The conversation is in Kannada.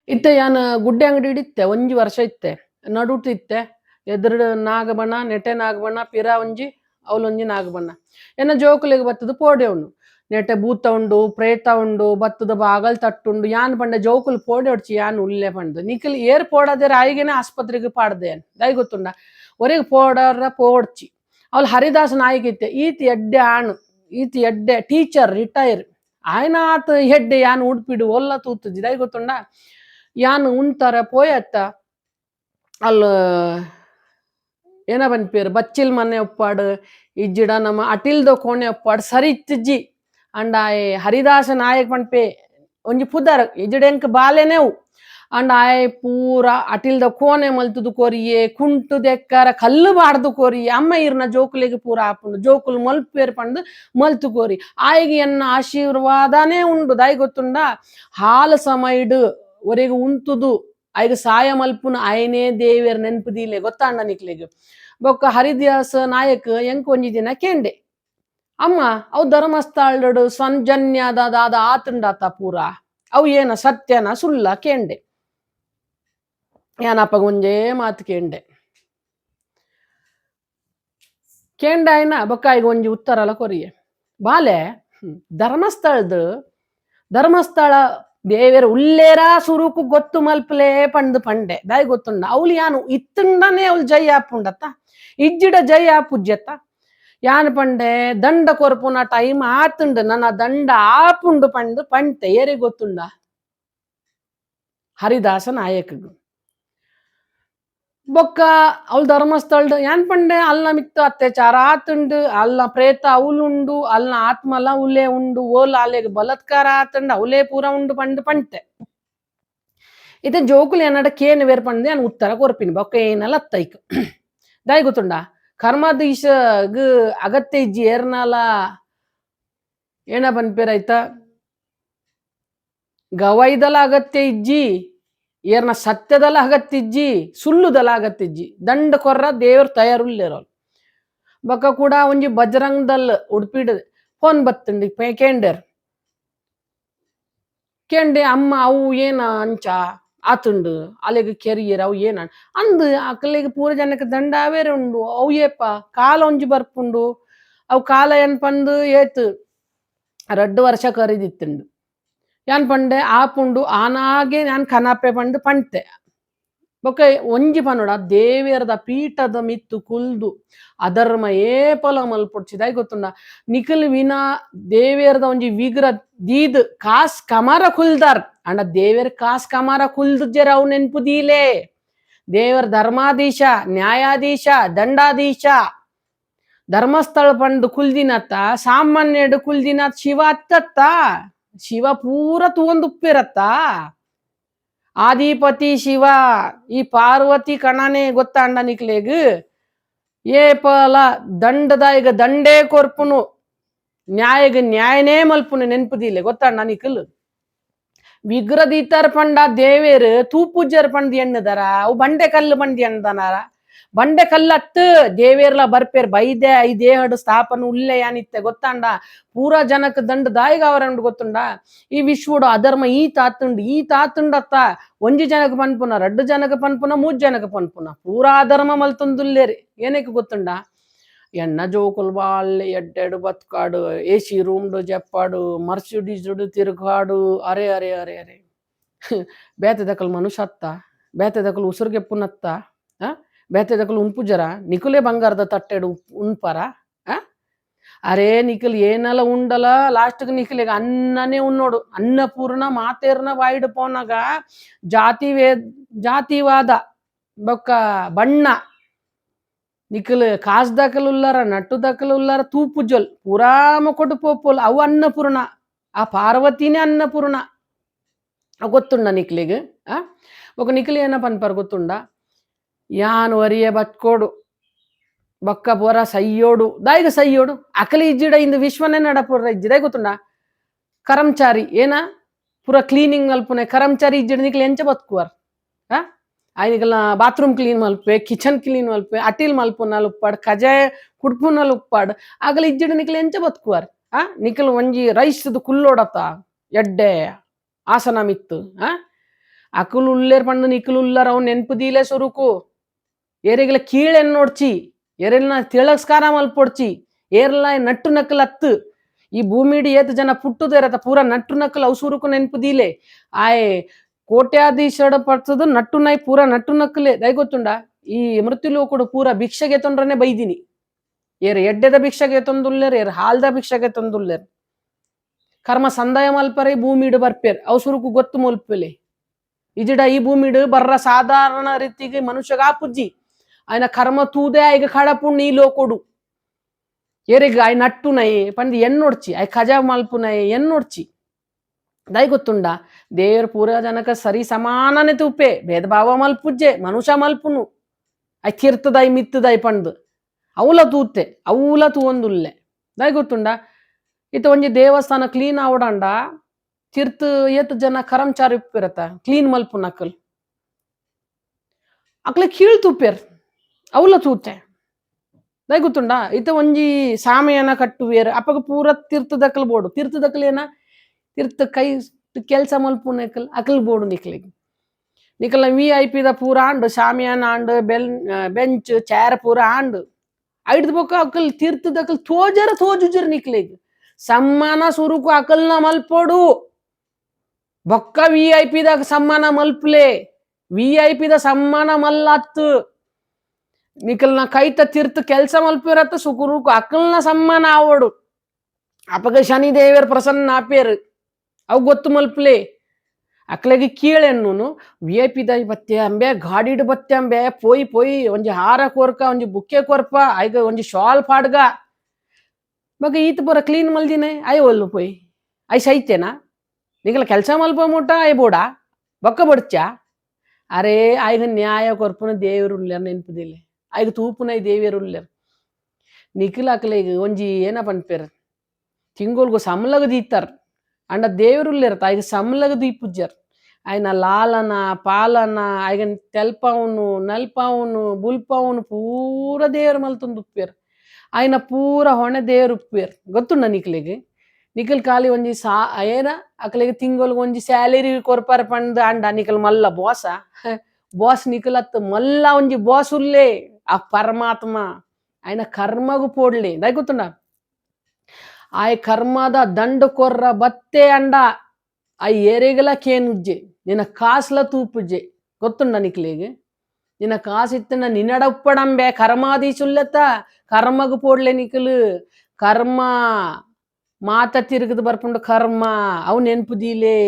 ಇತ್ತೆ ಯಾನ್ ಗುಡ್ಡೆ ಅಂಗಡಿ ಇಡಿತ್ತೆ ಒಂಜಿ ವರ್ಷ ಇತ್ತೆ ನಡುಟ್ ಇತ್ತೆ ಎದುರುಡು ನಾಗಬಣ್ಣ ನೆಟೆ ನಾಗಬಣ್ಣ ಪಿರ ಒಂಜಿ ಅವಲೊಂಜಿ ನಾಗಬಣ್ಣ ಎನ್ನ ಜೋಕುಲೆಗ್ ಬತ್ತದ ಪೋಡೆ ಉಂಡು ನೆಟೆ ಭೂತ ಉಂಡು ಪ್ರೇತ ಉಂಡು ಬತ್ತದ ಬಾಗಲ್ ತಟ್ಟುಂಡು ಯಾನ್ ಪಂಡ ಜೋಕುಲು ಪೋಡೆ ಹೊಡ್ಚಿ ಯಾನ್ ಉಲ್ಲೆ ಪಂಡ್ ನಿಖಿಲ್ ಏರ್ ಪೋಡಾದೆರ್ ಆಯ್ಗೆನೆ ಆಸ್ಪತ್ರೆಗೆ ಪಾಡ್ದೆ ದೈ ಗೊತ್ತುಂಡ ಒರೆಗ್ ಪೋಡರ ಪೋಡ್ಚಿ ಅವಳು ಹರಿದಾಸ್ ನಾಯ್ಕ ಇತ್ತೆ ಈತ್ ಎಡ್ಡೆ ಆಣು ಈತ್ ಎಡ್ಡೆ ಟೀಚರ್ ರಿಟೈರ್ ಆಯ್ನ ಆತ ಹೆಡ್ಡೆ ಯಾನ್ ಉಡ್ಪಿಡು ಒಲ್ಲ ತೂತುಜಿ ದೈ ಗೊತ್ತುಂಡ ಯಾನ್ ಉಂತರ ಪೋಯತ್ತ ಅಲ್ಲ ಏನ ಪನ್ಪೇರು ಬಚ್ಚಿಲ್ ಮನೆ ಒಪ್ಪಾಡು ಇಜ್ಜಿಡ ನಮ್ಮ ಅಟಿಲ್ದ ಕೋಣೆ ಒಪ್ಪಾಡು ಸರಿ ಇತ್ತಿಜ್ಜಿ ಅಂಡ ಹರಿದಾಸ ನಾಯಕ್ ಪನ್ಪೆ ಒಂಜಿ ಪುದರ್ ಇಜ್ಜಿಡೆಂಕ್ ಬಾಲೆನೆವು ಅಂಡ ಆಯ್ ಪೂರ ಅಟಿಲ್ದ ಕೋಣೆ ಮಲ್ತುದು ಕೊರಿಯೆ ಕುಂಟು ದೆಕ್ಕರ ಕಲ್ಲು ಬಾಡ್ದು ಕೊರಿಯೆ ಅಮ್ಮ ಇರ್ನ ಜೋಕುಲೆಗೆ ಪೂರ ಆಪುಂಡು ಜೋಕುಲು ಮಲ್ಪೇರ್ ಪಂಡು ಮಲ್ತು ಕೋರಿ ಆಯ್ಗೆ ಎನ್ನ ಆಶೀರ್ವಾದನೇ ಉಂಡು ದೈ ಗೊತ್ತುಂಡ ಹಾಲು ಸಮೈಡು ಒರೆಗೆ ಉಂತುದು ಐಗ ಸಾಯ ಮಲ್ಪುನ ಆಯ್ನೇ ದೇವೇರ್ ನೆನ್ಪುದಿಲೆ ಗೊತ್ತಾಂಡ ನಿಕ್ಲೆಗ್ ಬೊಕ್ಕ ಹರಿದಾಸ ನಾಯಕ್ ಎಂಕ್ ಒಂಜಿ ದಿನ ಕೇಂಡೆ ಅಮ್ಮ ಅವು ಧರ್ಮಸ್ಥಳಡು ಸಂಜನ್ಯದಾದ ಆತುಂಡಾತ ಪೂರ ಅವು ಏನ ಸತ್ಯನ ಸುಳ್ಳ ಕೇಂಡೆ ಏನಪ್ಪ ಒಂಜೇ ಮಾತು ಕೇಂಡ ಆಯ್ನ ಬೊಕ್ಕ ಈಗ ಒಂಜಿ ಉತ್ತರಲ ಕೊರಿಯೆ ಬಾಲೆ ಧರ್ಮಸ್ಥಳ ದೇವೇರ ಉಲ್ಲೇರ ಸುರುಕು ಗೊತ್ತು ಮಲ್ಪಲೇ ಪಂಡು ಪಂಡೆ ದಾಯ್ ಗೊತ್ತುಂಡ ಅವ್ಲು ಯಾನು ಇತ್ತುಂಡನೆ ಅವ್ಲು ಜೈ ಆಪುಂಡತ್ತ ಇಜ್ಜಿಡ ಜೈ ಆಪುಜ್ಜತ್ತ ಯಾನ್ ಪಂಡೆ ದಂಡ ಕೊರ್ಪುನ ಟೈಮ್ ಆತುಂಡು ನನ್ನ ದಂಡ ಆಪುಂಡು ಪಂಡು ಪಂಟೆ ಏರಿ ಗೊತ್ತುಂಡ ಹರಿದಾಸ ನಾಯಕಗು ಬೊಕ್ಕ ಅವ್ಲು ಧರ್ಮಸ್ಥಳ ಯಾನ್ ಪಂಡೆ ಅಲ್ನ ಮಿತ್ತು ಅತ್ಯಾಚಾರ ಆತುಂಡು ಅಲ್ನ ಪ್ರೇತ ಅವಲುಂಡು ಅಲ್ನ ಆತ್ಮಲ ಉಲೇ ಉಂಡು ಓಲ್ ಅಲೆಗ್ ಬಲತ್ಕಾರ ಆತುಂಡು ಅವಲೇ ಪೂರ ಉಂಡು ಪಂಡು ಪಂಟೆ ಇತ್ತೆ ಜೋಕುಲು ಏನಡ ಕೇನ್ ವೇರ್ ಪಂಡೆ ನಾನು ಉತ್ತರ ಕೊರ್ಪಿನಿ ಬೊಕ್ಕ ಏನಲ್ಲ ಅತ್ತೈಕ್ ದಾಯ್ ಗೊತ್ತುಂಡ ಕರ್ಮಾಧೀಶಗ್ ಅಗತ್ಯ ಇಜ್ಜಿ ಏರ್ನಾಲ ಏನ ಪನ್ಪೇರಾಯ್ತ ಗವೈದಲ ಅಗತ್ಯ ಇಜ್ಜಿ ಏರ್ನ ಸತ್ಯದಲ ಅಗತ್ತಿಜ್ಜಿ ಸುಳ್ಳುದಲ ಅಗತ್ತಿಜ್ಜಿ ದಂಡ ಕೊರ್ರ ದೇವ್ರ ತಯಾರುಲ್ಲೇರೋಲ್ ಬೊಕ್ಕ ಕೂಡ ಒಂಜಿ ಬಜರಂಗ್ ದಲ್ ಉಡ್ಪಿಡ್ ಫೋನ್ ಬತ್ತುಂಡಿ ಕೇಂಡೆ ಅಮ್ಮ ಅವು ಏನ ಅಂಚ ಆತುಂಡು ಅಲೆಗ್ ಕೆರಿಯರ್ ಅವು ಏನ ಅಂದ್ ಅಕ್ಲೆಗ್ ಪೂರ ಜನಕ್ಕೆ ದಂಡ ಅವೇರೆ ಉಂಡು ಅವು ಏಪ ಕಾಲ ಒಂಜಿ ಬರ್ಪುಂಡು ಅವು ಕಾಲ ಏನ್ ಪಂದು ಏತ್ 2 ವರ್ಷ ಕರಿದಿತ್ತುಂಡು ಯಾನ್ ಪಂಡೆ ಆಪುಂಡು ಆನಾಗೆ ನಾನ್ ಕನಾಪೆ ಪಂಡು ಪಂಟೆ ಬೊಕ್ಕ ಒಂಜಿ ಪನ್ನೋಡ ದೇವೇರದ ಪೀಠದ ಮಿತ್ತು ಕುಲ್ದು ಅಧರ್ಮ ಏಪಲ ಮಲ್ಪೊಡ್ಚಿದಾಯ್ ಗೊತ್ತುಂಡ ನಿಖಿಲ್ ವಿನಾ ದೇವೇರದ ಒಂಜಿ ವಿಗ್ರ ದೀದ್ ಕಾಸ್ ಕಮರ ಕುಲ್ದಾರ್ ಅಂಡ ದೇವೇರ್ ಕಾಸ್ ಕಮರ ಕುಲ್ದುಜ್ಜೆರ್ ಅವು ನೆನ್ಪುದೀಲೆ ದೇವರ ಧರ್ಮಾಧೀಶ ನ್ಯಾಯಾಧೀಶ ದಂಡಾಧೀಶ ಧರ್ಮಸ್ಥಳ ಪಂಡು ಕುಲ್ದಿನತ್ತ ಸಾಮಾನ್ಯಡು ಕುಲ್ದಿನತ್ ಶಿವ ಅತ್ತತ್ತ ಶಿವ ಪೂರ ತೂವೊಂದುಪ್ಪೆರತ್ತ ಆದಿಪತಿ ಶಿವ ಈ ಪಾರ್ವತಿ ಕಣನೆ ಗೊತ್ತಾಂಡ ನಿಕ್ಲೆಗ್ ಏಪಲ ದಂಡದಾಯಿಗ ದಂಡೇ ಕೊರ್ಪುನು ನ್ಯಾಯಗ ನ್ಯಾಯನೇ ಮಲ್ಪುನು ನೆನ್ಪುದಿಲೆ ಗೊತ್ತಾಂಡ ನಿಖಲ್ ವಿಗ್ರದೀತರ ಪಂಡ ದೇವೇರು ತೂಪುಜ್ಜರ್ ಪಂಡ್ ಎಣ್ಣದರ ಅವು ಬಂಡೆ ಕಲ್ಲು ಪಂಡ್ ಎಣ್ಣದನಾರ ಬಂಡೆ ಕಲ್ಲತ್ತು ದೇವೇರ್ಲ ಬರ್ಪೇರ್ ಬೈದೆ ಐ ದೇಹಡು ಸ್ಥಾಪನ ಉಲ್ಲೆ ಯಾನಿತ್ತೆ ಗೊತ್ತಾಂಡ ಪೂರ ಜನಕ್ ದಂಡ ದಾಯಿಗ ಅವರಂಡು ಗೊತ್ತುಂಡ ಈ ವಿಶ್ವಡು ಅಧರ್ಮ ಈ ತಾತುಂಡತ್ತ ಒಂಜಿ ಜನಕ್ ಪನ್ಪುನ 2 ಜನಕ್ ಪನ್ಪುನ 3 ಜನಕ್ ಪನ್ಪುನ ಪೂರ ಅಧರ್ಮ ಮಲ್ತೊಂದುಲ್ಲೇರಿ ಏನಕ್ಕೆ ಗೊತ್ತುಂಡ ಎನ್ನ ಜೋಕುಲು ಬಾಳ್ಳೆ ಎಡ್ಡೆಡು ಬತ್ಕಾಡು ಎಸಿ ರೂಮ್ಡು ಜಪ್ಪಾಡು ಮರ್ಸಿಡೀಸ್ಡು ತಿರುಗಾಡು ಅರೆ ಅರೆ ಅರೆ ಅರೆ ಬೇತೆದಕಲ್ ಮನುಷ್ಯತ್ತ ಬೇತೆದಕಲ್ ಉಸುರ್ಗೆ ಪುನತ್ತ ಬೇತೆದಕಲ್ ಉನ್ಪುಜರ ನಿಕುಲೆ ಬಂಗಾರದ ತಟ್ಟೆಡು ಉನ್ಪರ ಅರೆ ನಿಖಿಲ್ ಏನಲ್ಲ ಉಂಡಲ ಲಾಸ್ಟ್ಗೆ ನಿಖಿಲಿಗೆ ಅನ್ನನೇ ಉನ್ನೋಡು ಅನ್ನಪೂರ್ಣ ಮಾತೇರ್ನ ಬಾಯಿಡು ಪೋನಾಗ ಜಾತಿವಾದ ಬೊಕ್ಕ ಬಣ್ಣ ನಿಖಿಲ್ ಕಾಸ್ ದಕಲ್ ಉಲ್ಲಾರ ನಟ್ಟು ದಕಲ್ ಉಲ್ಲಾರ ತೂಪುಜೊಲ್ ಪುರಾಮ ಕೊಟ್ಟು ಪೋಪೋಲ್ ಅವು ಅನ್ನಪೂರ್ಣ ಆ ಪಾರ್ವತಿನೇ ಅನ್ನಪೂರ್ಣ ಗೊತ್ತುಂಡ ನಿಖಿಲಿಗೆ ಬೊಕ್ಕ ನಿಖಿಲ್ ಏನ ಪನ್ಪರ್ ಗೊತ್ತುಂಡ ಯಾನ್ ವರಿಯ ಬತ್ಕೋಡು ಬೊಕ್ಕ ಪೋರ ಸಯ್ಯೋಡು ದಾಯಿಗ ಸಯ್ಯೋಡು ಅಕಲಿ ಇಜ್ಜಿಡ ಇಂದು ವಿಶ್ವನೇ ನಡಪುರ ಇಜ್ಜಿದ ಗೊತ್ತುಂಡ ಕರಂಚಾರಿ ಏನ ಪೂರ ಕ್ಲೀನಿಂಗ್ ಮಲ್ಪುನೆ ಕರಂಚಾರಿ ಇಜ್ಜಿಡ ನಿಕ್ಲೆ ಎಂಚ ಬತ್ಕುವರ್ ಆಯ್ನಿಕಲ್ನ ಬಾತ್ರೂಮ್ ಕ್ಲೀನ್ ಮಲ್ಪೆ ಕಿಚನ್ ಕ್ಲೀನ್ ಮಲ್ಪೆ ಅಟಿಲ್ ಮಲ್ಪುನಲ್ ಉಪ್ಪಾಡ್ ಕಜಾಯ ಕುಡ್ಪುನಲ್ ಉಪ್ಪಾಡ್ ಆಗಲ ಇಜ್ಜಿಡ ನಿಕ್ಲೆ ಎಂಚ ಬತ್ಕುವರ್ ನಿಖಲ್ ಒಂಜಿ ರೈಸ್ದು ಕುಲ್ಲೋಡತ ಎಡ್ಡೆ ಆಸನ ಮಿತ್ತು ಅಕುಲು ಉಲ್ಲೇರ್ ಪಂಡು ನಿಕುಲು ಉಲ್ಲರ್ ಅವ್ ನೆನ್ಪು ದೀಲೆ ಸುರುಕು ಏರೆಗ್ಲ ಕೀಳೆನ್ ನೋಡ್ಚಿ ಏರೆಲ್ನ ತಿಳಸ್ಕಾರ ಮಲ್ಪೊಡ್ಚಿ ಏರ್ಲ ನಟ್ಟು ನಕ್ಕಲ್ ಅತ್ತು ಈ ಭೂಮಿಡಿ ಏತ್ ಜನ ಪುಟ್ಟುದೇರತ ಪೂರ ನಟ್ಟು ನಕ್ಕಲ್ ಅವ್ ಸುರುಕು ನೆನ್ಪು ದೀಲೆ ಆಯ್ ಕೋಟ್ಯಾಧೀಶಡ ಪಡ್ಸದು ನಟ್ಟು ನೈ ಪೂರ ನಟ್ಟು ನಕ್ಕಲೆ ದೈ ಗೊತ್ತುಂಡ ಈ ಮೃತ್ಯುಲೋಕುಡು ಪೂರ ಭಿಕ್ಷೆಗೆ ತೊಂಡ್ರನೆ ಬೈದಿನಿ ಏರ್ ಎಡ್ಡೆದ ಭಿಕ್ಷೆಗೆ ತೊಂದುಲ್ಲೇರ್ ಏರ್ ಹಾಲ್ದ ಭಿಕ್ಷೆಗೆ ತೊಂದುಲ್ಲೇರ್ ಕರ್ಮ ಸಂದಾಯ ಮಲ್ಪರೆ ಭೂಮಿಡು ಬರ್ಪೇರ್ ಅವ್ ಸುರುಕು ಗೊತ್ತು ಮಲ್ಪೆಲೆ ಇಜಿಡ ಈ ಭೂಮಿಡು ಬರ್ರ ಸಾಧಾರಣ ರೀತಿಗೆ ಮನುಷ್ಯಗ ಪುಜ್ಜಿ ఆయన కర్మ తూదే ఆయన కడపుణ్ణి ఈ లోకుడు ఏరిಗ ఆయన నట్టునై పంది ఎన్నొడ్చి ఆయన ఖజా మల్పునై ఎన్నొడ్చి దై ಗೊತ್ತುಂಡ ದೇವ್ರ ಪೂರ ಜನಕ ಸರಿ ಸಮಾನನೆ ತುಪ್ಪೆ ಭೇದ ಭಾವ ಮಲ್ಪುಜ್ಜೆ ಮನುಷ್ಯ ಮಲ್ಪುನು ಅಯ್ ತೀರ್ತದಾಯ್ ಮಿತ್ತದಾಯ್ ಪಂಡು ಅವಲ ತೂತೆ ಅವಲ ತೂವೊಂದುಲ್ಲೆ ದೈ ಗೊತ್ತುಂಡ ಇತ್ತ ಒಂಜಿ ದೇವಸ್ಥಾನ ಕ್ಲೀನ್ ಆವಡಂಡ ತೀರ್ಥ ಏತ್ ಜನ ಕರ್ಮಚಾರಿ ಉಪ್ಪಿರತ ಕ್ಲೀನ್ ಮಲ್ಪುನ ಅಕ್ಲೆ ಕೀಳ್ ತುಪ್ಪೇರ್ ಅವಲ ತೂತೆ ದೈ ಗೊತ್ತುಂಡ ಇತ್ತ ಒಂಜಿ ಸಾಮೆಯನ ಕಟ್ಟುವೇರ್ ಅಪ್ಪಗ ಪೂರ ತೀರ್ಥದಕ್ಕಲ್ ಬೋಡು ತೀರ್ಥದಕ್ಕಲ್ ಏನ ತೀರ್ಥ ಕೈ ಕೆಲ್ಸ ಮಲ್ಪುನಕಲ್ ಅಕಲ್ ಬೋಡು ನಿಕ್ಲಿಗೆ ನಿಕಲ VIP ದ ಪೂರ and shamiana and bench chair ಪೂರ ಆಂಡ್ ಐಡ್ದ ಬೊಕ್ಕ ಅಕಲ್ ತೀರ್ಥದಕ್ಕಲ್ ತೋಜರ ತೋಜುಜರ್ ನಿಕ್ಲಿಗೆ ಸಮ್ಮಾನ ಸುರುಕು ಅಕಲ್ನ ಮಲ್ಪೋಡು ಬೊಕ್ಕ VIP ದಾಗ ಸಮ್ಮಾನ ಮಲ್ಪಲೆ VIP ದ ಸಮ್ಮಾನ ಮಲ್ಲತ್ತು ನಿಕಲ್ನ ಕೈತ ತೀರ್ಥ ಕೆಲ್ಸ ಮಲ್ಪಿರತ್ತ ಸುಕುರುಕು ಅಕಲ್ನ ಸಮ್ಮಾನ ಆವಡು ಅಪಗ ಶನಿ ದೇವರ ಪ್ರಸನ್ನ ಆಪೇರು ಅವು ಗೊತ್ತು ಮಲ್ಪಲೆ ಅಕ್ಲೆಗೆ ಕೀಳೆನ್ನು VIP ದಾಯಿ ಬತ್ತೆ ಅಂಬೆ ಗಾಡಿಡ್ ಬತ್ತೆ ಅಂಬೆ ಪೋಯಿ ಪೋಯಿ ಒಂಜಿ ಹಾರ ಕೋರ್ಕ ಒಂಜಿ ಬುಕ್ಕೆ ಕೊರ್ಪ ಐಗ ಒಂಜಿ ಶಾಲ್ ಪಾಡ್ಗ ಮಗ ಈತ ಬರ ಕ್ಲೀನ್ ಮಲ್ದಿನೆ ಐ ಒಲ್ಲು ಪೋಯಿ ಐ ಸೈತೇನಾ ನಿಗಲ ಕೆಲಸ ಮಲ್ಪ ಮುಟ್ಟ ಐ ಬೋಡ ಬೊಕ್ಕ ಬಡ್ಚ ಅರೆ ಐಗ ನ್ಯಾಯ ಕೊರ್ಪುನ ದೇವರುಲ್ಲೇರ್ ನೆನ್ಪುದಿಲ್ಲ ಐಗ ತೂಪುನ ದೇವಿಯರುಲ್ಲೇರ್ ನಿಖಿಲ್ ಅಕ್ಲೆಗೆ ಒಂಜಿ ಏನ ಪನ್ಪೇರ್ ತಿಂಗೋಲ್ಗು ಸಮಲಗ ದೀತಾರ್ ಅಂಡ ದೇವರುಲ್ಲೇರ್ ಐಗ ಸಮಲಗ ದೀಪುಜ್ಜರ್ ఆయన లాలన పాలన ఆయన తెల్పవును నల్పవును బుల్పవును ಪೂರ ದೇವ್ರ ಮಲ್ತೊಂದು ಉಪ್ಪೇರ್ ఆయన ಪೂರ ಹೊಣೆ ದೇವ್ರ ಉಪ್ಪೇರ್ ಗೊತ್ತುಂಡ ನಿಕ್ಲಿಗೆ ನಿಖಿಲ್ ಖಾಲಿ ಒಂಜಿ ಏನ ಅಕ್ಲೆಗೆ ತಿಂಗೋಲ್ಗೆ ಒಂಜಿ ಸ್ಯಾಲರಿ ಕೊರ್ಪಾರ ಪಂಡ್ ಅಂಡ ನಿಖಿಲ್ ಮಲ್ಲ ಬಾಸ ಬಾಸ್ ನಿಖಿಲ್ ಅತ್ತ ಮಲ್ಲ ಒಂಜಿ ಬಾಸ್ ಉಲ್ಲೆ ಆ ಪರಮಾತ್ಮ ఆయన ಕರ್ಮಗು ಪೋಡ್ಲಿ ದೈ ಗೊತ್ತುಂಡ ಆಯ್ ಕರ್ಮದ ದಂಡ ಕೊರ್ರ ಬತ್ತೆ ಅಂಡ ಆ ಏರೆಗಲ ಕೇನುಜ್ಜೆ ನಿನ್ನ ಕಾಸ್ಲ ತೂಪುಜ್ಜೆ ಗೊತ್ತುಂಡ ನಿಕ್ಲಿಗೆ ನಿನ್ನ ಕಾಸಿತ್ತನ ನಿನ್ನಡ ಉಪ್ಪಡಂಬೆ ಕರ್ಮಾದೀಸುಲ್ಲತ್ತ ಕರ್ಮಗು ಪೋಡ್ಲೆ ನಿಖಿಲ್ ಕರ್ಮ ಮಾತ ತಿರುಗದು ಬರ್ಪುಂಡು ಕರ್ಮ ಅವು ನೆನ್ಪುದೀಲೆ